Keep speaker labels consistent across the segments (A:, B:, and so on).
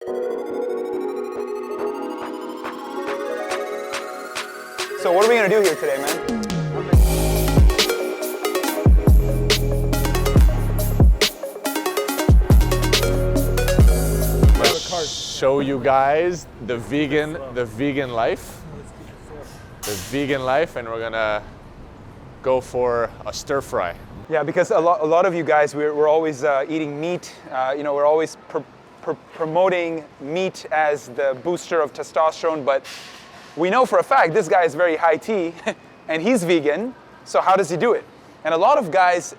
A: So what are we gonna do here today, man?
B: Show you guys the vegan life, and we're gonna go for a stir fry.
A: Yeah, because a lot of you guys, we're always eating meat. We're always promoting meat as the booster of testosterone, but we know for a fact this guy is very high T, and he's vegan. So how does he do it? And a lot of guys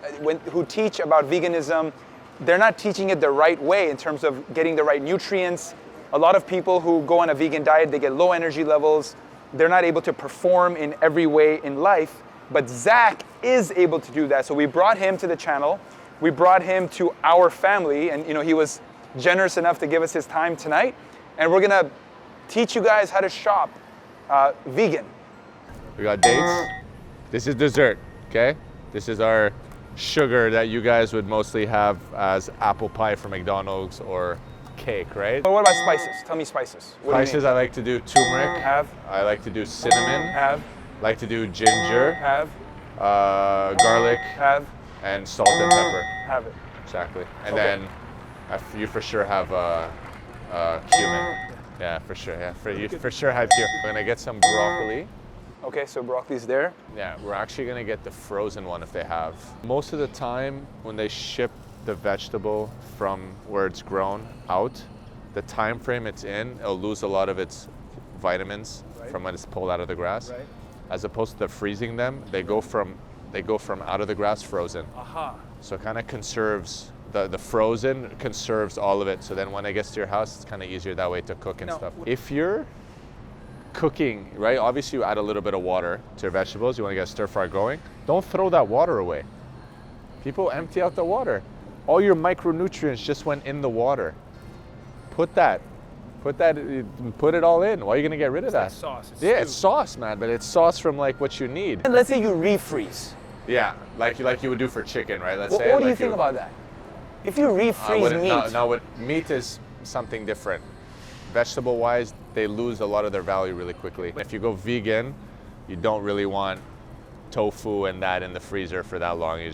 A: who teach about veganism, they're not teaching it the right way in terms of getting the right nutrients. A lot of people who go on a vegan diet, they get low energy levels. They're not able to perform in every way in life. But Zach is able to do that. So we brought him to the channel. We brought him to our family, and he was generous enough to give us his time tonight. And we're gonna teach you guys how to shop vegan.
B: We got dates. This is dessert, okay? This is our sugar that you guys would mostly have as apple pie from McDonald's or cake, right?
A: But what about spices? Tell me spices. What
B: Spices, I like to do turmeric.
A: Have.
B: I like to do cinnamon.
A: Have.
B: Like to do ginger.
A: Have.
B: Garlic.
A: Have.
B: And salt and pepper.
A: Have it.
B: Exactly. And
A: Okay.
B: then you for sure have cumin. Yeah, for sure. Yeah, you for sure have cumin. We're gonna get some broccoli.
A: Okay, so broccoli's there.
B: Yeah, we're actually gonna get the frozen one if they have. Most of the time when they ship the vegetable from where it's grown out, the time frame it's in, it'll lose a lot of its vitamins from when it's pulled out of the grass.
A: Right.
B: As opposed to freezing them, they go from out of the grass frozen.
A: Aha.
B: So it kind of conserves the frozen conserves all of it. So then when it gets to your house, it's kind of easier that way to cook and stuff. If you're cooking, right? Obviously you add a little bit of water to your vegetables. You want to get a stir fry going. Don't throw that water away. People empty out the water. All your micronutrients just went in the water. Put it all in. Why are you gonna get rid of that?
A: It's sauce.
B: It's sauce, man, but it's sauce from like what you need.
A: And let's say you refreeze.
B: Yeah, like you would do for chicken, right? Let's
A: What
B: say.
A: do you think about that? If you refreeze meat.
B: No, meat is something different. Vegetable-wise, they lose a lot of their value really quickly. If you go vegan, you don't really want tofu and that in the freezer for that long. You're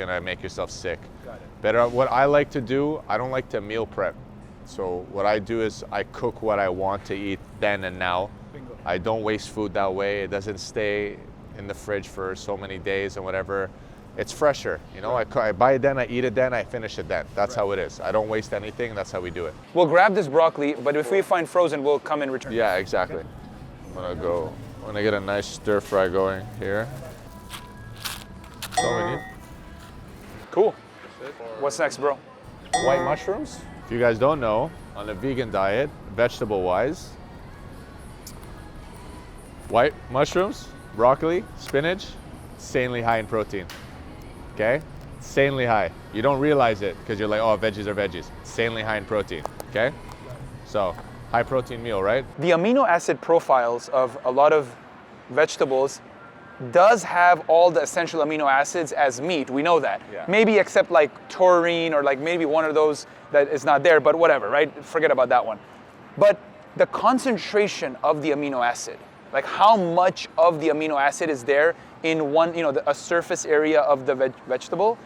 B: gonna make yourself sick.
A: Got it.
B: Better. What I like to do, I don't like to meal prep. So what I do is I cook what I want to eat then and now.
A: Bingo.
B: I don't waste food that way. It doesn't stay in the fridge for so many days and whatever. It's fresher, I buy it then, I eat it then, I finish it then. That's how it is. I don't waste anything, that's how we do it.
A: We'll grab this broccoli, but if we find frozen, we'll come and return.
B: Yeah, exactly. I'm gonna get a nice stir fry going here. That's all we need.
A: Cool. What's next, bro?
B: White mushrooms. If you guys don't know, on a vegan diet, vegetable-wise, white mushrooms, broccoli, spinach, insanely high in protein. Okay? Insanely high. You don't realize it because you're like, oh, veggies are veggies. Insanely high in protein. Okay? So, high protein meal, right?
A: The amino acid profiles of a lot of vegetables does have all the essential amino acids as meat. We know that.
B: Yeah.
A: Maybe except like taurine or like maybe one of those that is not there, but whatever, right? Forget about that one. But the concentration of the amino acid, like how much of the amino acid is there in one, a surface area of the vegetable,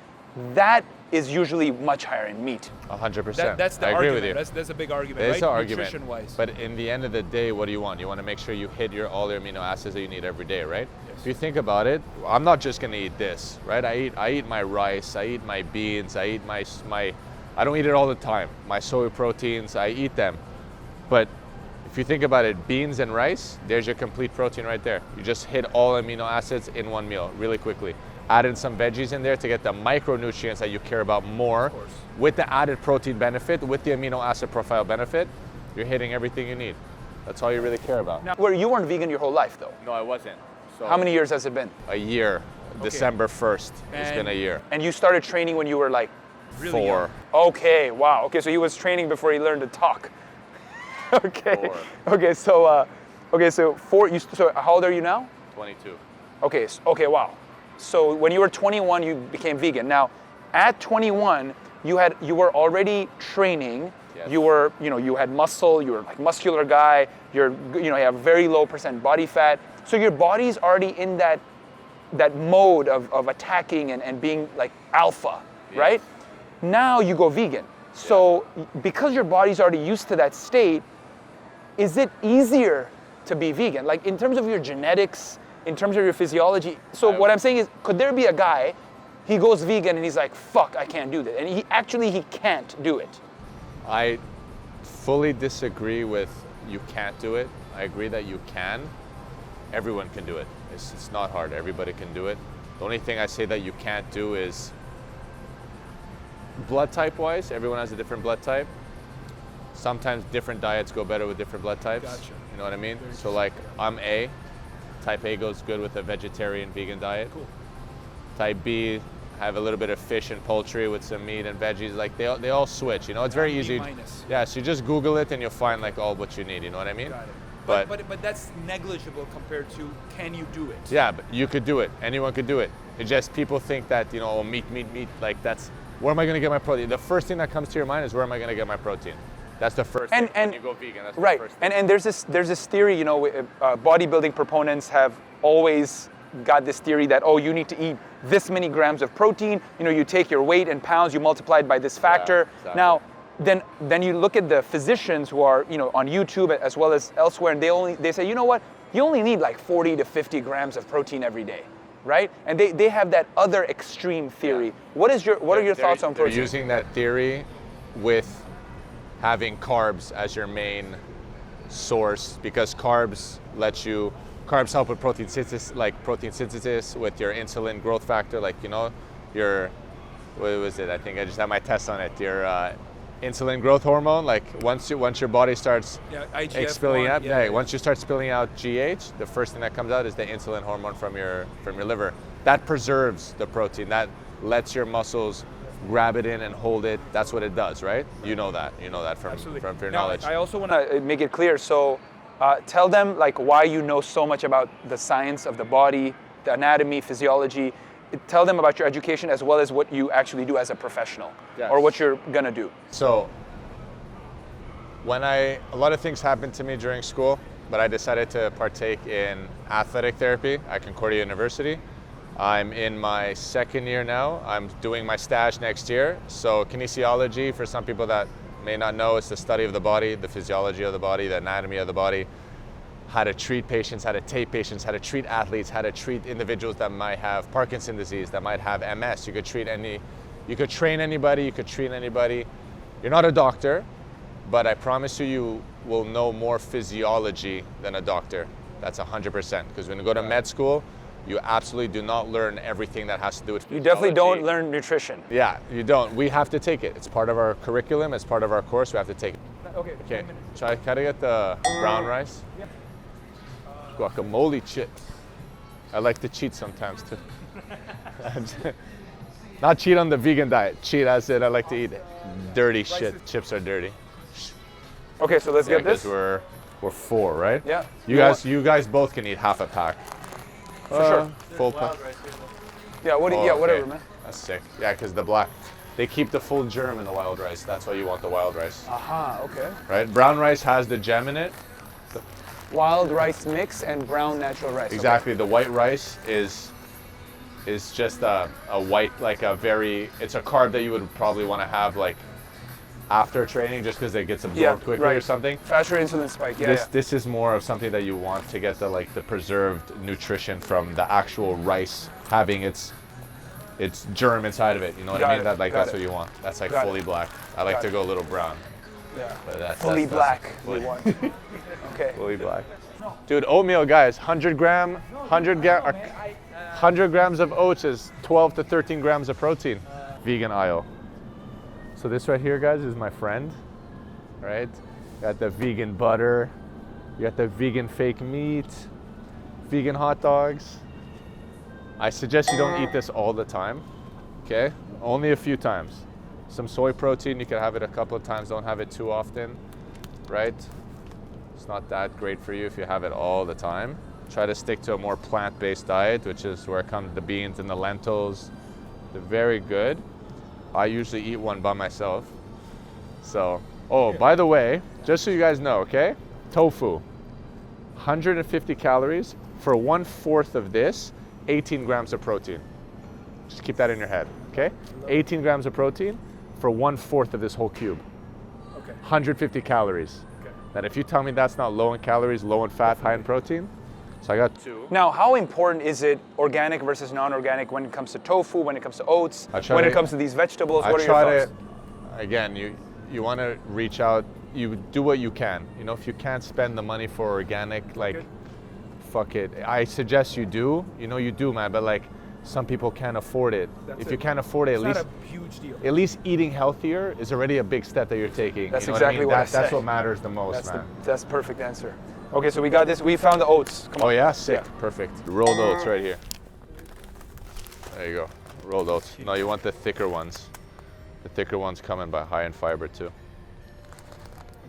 A: that is usually much higher in meat.
B: 100%.
C: That's the
B: I
C: argument.
B: agree with you.
C: That's a big argument,
B: There's
C: right?
B: an argument.
C: Nutrition-wise.
B: But in the end of the day, what do you want? You want to make sure you hit all your amino acids that you need every day, right?
C: Yes.
B: If you think about it, I'm not just gonna eat this, right? I eat my rice, I eat my beans, I eat my I don't eat it all the time. My soy proteins, I eat them. But if you think about it, beans and rice, there's your complete protein right there. You just hit all amino acids in one meal really quickly. Add in some veggies in there to get the micronutrients that you care about more. With the added protein benefit, with the amino acid profile benefit, you're hitting everything you need. That's all you really care about.
A: Now, you weren't vegan your whole life though.
B: No, I wasn't. So
A: How many years has it been?
B: A year. December 1st. It's been a year.
A: And you started training when you were like
C: Really
B: 4.
C: young.
A: Okay, wow. Okay, so he was training before he learned to talk. Okay.
B: 4.
A: Okay, so 4. So how old are you now?
B: 22.
A: Okay. Okay. Wow. So when you were 21, you became vegan. Now, at 21, you were already training,
B: Yes.
A: You had muscle, you were like muscular guy, you have very low % body fat. So your body's already in that mode of attacking and being like alpha,
B: Yes.
A: right? Now you go vegan. So because your body's already used to that state, is it easier to be vegan? Like in terms of your genetics, in terms of your physiology. So what I'm saying is, could there be a guy, he goes vegan and he's like, fuck, I can't do this. And he can't do it.
B: I fully disagree with you can't do it. I agree that you can. Everyone can do it. It's not hard. Everybody can do it. The only thing I say that you can't do is blood type wise. Everyone has a different blood type. Sometimes different diets go better with different blood types.
C: Gotcha.
B: You know what I mean? So like I'm A. Type A goes good with a vegetarian vegan diet.
C: Cool.
B: Type B, have a little bit of fish and poultry with some meat and veggies. Like they all switch. You know, it's very
C: B
B: easy.
C: minus.
B: Yeah, so you just Google it and you'll find like all what you need. You know what I mean?
C: Got it.
B: But-
C: But that's negligible compared to can you do it?
B: Yeah, but you could do it. Anyone could do it. It's just people think that, oh, meat, like that's, where am I going to get my protein? The first thing that comes to your mind is where am I going to get my protein? That's the first thing when you go vegan. That's
A: Right,
B: the first thing.
A: and there's this theory, bodybuilding proponents have always got this theory that, oh, you need to eat this many grams of protein. You take your weight in pounds, you multiply it by this factor.
B: exactly.
A: Now, then you look at the physicians who are, on YouTube as well as elsewhere, and they say, you know what, you only need like 40 to 50 grams of protein every day, right? And they have that other extreme theory.
B: Yeah.
A: What are your thoughts on protein?
B: They're using that theory with having carbs as your main source because carbs help with protein synthesis with your insulin growth factor, your, what was it? I think I just had my test on it. Your insulin growth hormone, like once your body starts
C: IGF-1,
B: spilling out, once you start spilling out GH, the first thing that comes out is the insulin hormone from your liver. That preserves the protein. That lets your muscles grab it in and hold it. That's what it does, right? You know that from your knowledge.
A: I also want to make it clear. So tell them why you know so much about the science of the body, the anatomy, physiology. Tell them about your education as well as what you actually do as a professional,
B: Yes.
A: or what you're gonna do.
B: So a lot of things happened to me during school, but I decided to partake in athletic therapy at Concordia University. I'm in my second year now. I'm doing my stage next year. So kinesiology, for some people that may not know, it's the study of the body, the physiology of the body, the anatomy of the body, how to treat patients, how to tape patients, how to treat athletes, how to treat individuals that might have Parkinson's disease, that might have MS. You could train anybody, you could treat anybody. You're not a doctor, but I promise you will know more physiology than a doctor. That's 100%. Because when you go to med school, you absolutely do not learn everything that has to do with physiology.
A: You definitely don't learn nutrition.
B: Yeah, you don't. We have to take it. It's part of our curriculum. It's part of our course. We have to take it.
C: Okay.
B: Can I get the brown rice?
C: Yeah.
B: Guacamole chips. I like to cheat sometimes too. Not cheat on the vegan diet. Cheat as in I like to eat dirty shit. Chips are dirty.
A: Okay, so let's get this.
B: We're four, right?
A: Yeah.
B: You guys both can eat half a pack.
A: For sure.
B: Full pack.
A: Yeah. Whatever, man.
B: That's sick. Yeah, because they keep the full germ in the wild rice. That's why you want the wild rice.
A: Aha. Okay.
B: Right? Brown rice has the gem in it.
A: Wild rice mix and brown natural rice.
B: Exactly. The white rice is just a white, it's a carb that you would probably want to have after training just because it gets absorbed quickly or something.
A: Faster insulin spike.
B: This is more of something that you want to get the preserved nutrition from the actual rice having its germ inside of it. You know what I mean? That's what you want. That's fully black. I like to go a little brown.
A: Yeah.
B: But
A: Fully black. We want. Okay.
B: Fully black. Dude, oatmeal, guys, 100 grams of oats is 12 to 13 grams of protein. Vegan aisle. So this right here, guys, is my friend, right? Got the vegan butter, you got the vegan fake meat, vegan hot dogs. I suggest you don't eat this all the time, okay? Only a few times. Some soy protein, you can have it a couple of times, don't have it too often, right? It's not that great for you if you have it all the time. Try to stick to a more plant-based diet, which is where comes the beans and the lentils. They're very good. I usually eat one by myself. So Oh, by the way, just so you guys know, okay? Tofu, 150 calories for 1/4 of this, 18 grams of protein. Just keep that in your head, okay? 18 grams of protein for 1/4 of this whole cube.
C: Okay.
B: 150 calories.
C: Okay.
B: And if you tell me that's not low in calories, low in fat, high in protein, so I got 2.
A: Now, how important is it organic versus non-organic when it comes to tofu, when it comes to oats,
B: I try
A: when
B: to-
A: it comes to these vegetables?
B: I
A: What are your
B: try
A: thoughts?
B: to, again, you want to reach out, you do what you can. You know, if you can't spend the money for organic, like,
C: Okay.
B: fuck it. I suggest you do, you know, you do, man, but like, some people can't afford it.
C: That's
B: If
C: it.
B: you can't afford it,
C: It's
B: at least,
C: not a huge deal.
B: at least eating healthier is already a big step that you're taking.
A: That's
B: you know
A: exactly
B: what I mean?
A: what I
B: That's
A: said.
B: what matters the most,
A: That's
B: man.
A: that's the perfect answer. Okay, so we got this. We found the oats. Come on.
B: Oh yeah, sick,
A: Yeah.
B: perfect. Rolled oats right here. There you go, rolled oats. No, you want the thicker ones. The thicker ones come in by high in fiber too.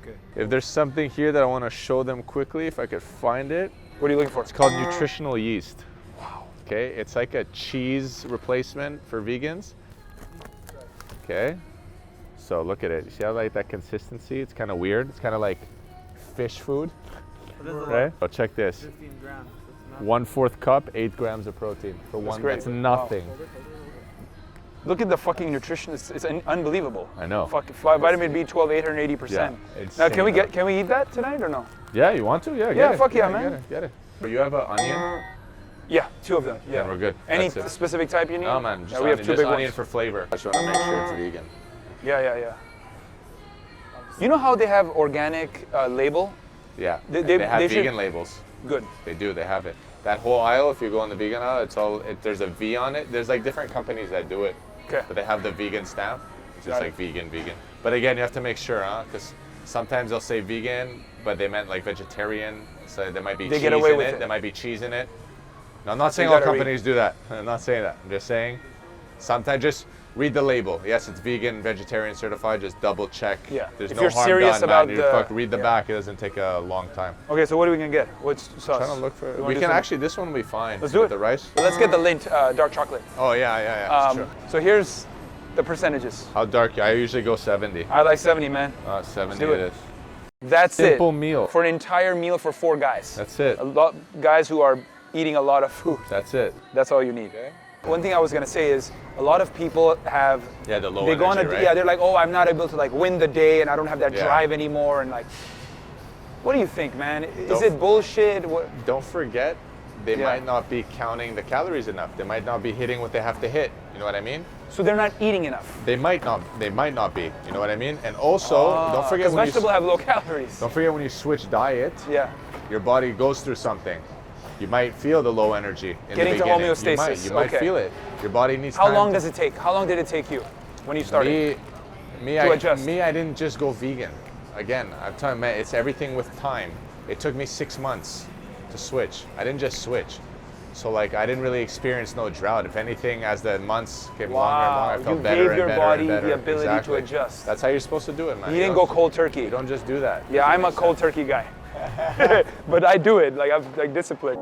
C: Okay.
B: If there's something here that I want to show them quickly, if I could find it,
A: What are you looking for?
B: it's called nutritional yeast. Wow. Okay, it's like a cheese replacement for vegans. Okay, so look at it. You see how like that consistency? It's kind of weird. It's kind of like fish food, right? Oh, check this.
C: 15 grams. That's
B: 1/4 cup, 8 grams of protein for one.
A: great.
B: That's nothing.
A: Look at the fucking nutrition. It's unbelievable.
B: I know.
A: Fuck, vitamin B12, 880%.
B: Yeah, it's
A: Now, can
B: insane,
A: we eat that tonight or no?
B: Yeah, you want to? Yeah, get
A: Yeah,
B: it.
A: fuck yeah,
B: Get
A: man.
B: it, get it. But you have an onion?
A: Yeah, 2 of them. Yeah,
B: Then we're good.
A: Any
B: That's it.
A: specific type you need?
B: No, man. Just
A: Yeah, we have
B: onion,
A: 2
B: just
A: big
B: onion
A: ones.
B: for flavor. I just want to make sure it's vegan.
A: Yeah. You know how they have organic label?
B: Yeah,
A: They
B: have
A: should-
B: vegan labels.
A: Good.
B: They do. They have it. That whole aisle, if you go on the vegan aisle, it's all. There's a V on it. There's like different companies that do it,
A: Okay.
B: but they have the vegan stamp. It's just
A: Got
B: like
A: it.
B: vegan. But again, you have to make sure, huh? Because sometimes they'll say vegan, but they meant like vegetarian. So there might be
A: They
B: cheese
A: get away
B: in
A: with
B: it.
A: it.
B: There might be cheese in it. No, I'm not saying
A: You
B: all
A: gotta read.
B: companies do that. I'm not saying that. I'm just saying sometimes just read the label. Yes, it's vegan, vegetarian certified. Just double check.
A: Yeah.
B: There's
A: If
B: no
A: you're
B: harm
A: serious
B: done,
A: about
B: man. You
A: the-
B: fuck, read the
A: yeah.
B: back. It doesn't take a long time.
A: Okay, so what are we gonna get? What's sauce?
B: Trying to look for.
A: You wanna
B: We
A: do
B: can
A: some-
B: actually. This one will be fine.
A: Let's do
B: with
A: it.
B: the rice.
A: Well, let's get the Lindt dark chocolate.
B: Oh yeah. That's true.
A: So here's the percentages.
B: How dark? I usually go 70.
A: I like 70, man.
B: 70
A: do
B: it
A: it.
B: is.
A: That's
B: Simple
A: it.
B: meal.
A: For an entire meal for 4 guys.
B: That's it.
A: A lot guys who are eating a lot of food.
B: That's it.
A: That's all you need. One thing I was gonna say is a lot of people have
B: Yeah, the low
A: they go on
B: energy,
A: a
B: right?
A: yeah, they're like, oh, I'm not able to like win the day and I don't have that
B: Yeah.
A: drive anymore and like what do you think, man? Is
B: Don't-
A: it bullshit? What
B: Don't forget, they
A: Yeah.
B: might not be counting the calories enough. They might not be hitting what they have to hit. You know what I mean?
A: so they're not eating enough.
B: They might not. They might not be. You know what I mean? And also, don't forget
A: Because
B: when
A: vegetable have low calories.
B: don't forget when you switch diet,
A: Yeah.
B: your body goes through something. You might feel the low energy in
A: Getting
B: the
A: to
B: beginning.
A: homeostasis,
B: You might
A: okay.
B: feel it. Your body needs
A: How
B: time
A: long
B: to-
A: does it take? How long did it take you when you started?
B: Me,
A: adjust?
B: I didn't just go vegan. Again, I'm telling you, it's everything with time. It took me 6 months to switch. I didn't just switch. So like I didn't really experience no drought. If anything, as the months came longer and longer, I
A: Wow,
B: felt
A: you
B: better
A: gave
B: and
A: your
B: better
A: body
B: and better.
A: the ability to
B: Exactly.
A: adjust.
B: That's how you're supposed to do it, man.
A: You didn't go
B: don't-
A: cold turkey.
B: You don't just do that.
A: Yeah, I'm a cold turkey guy. But I do it. Like I'm like disciplined.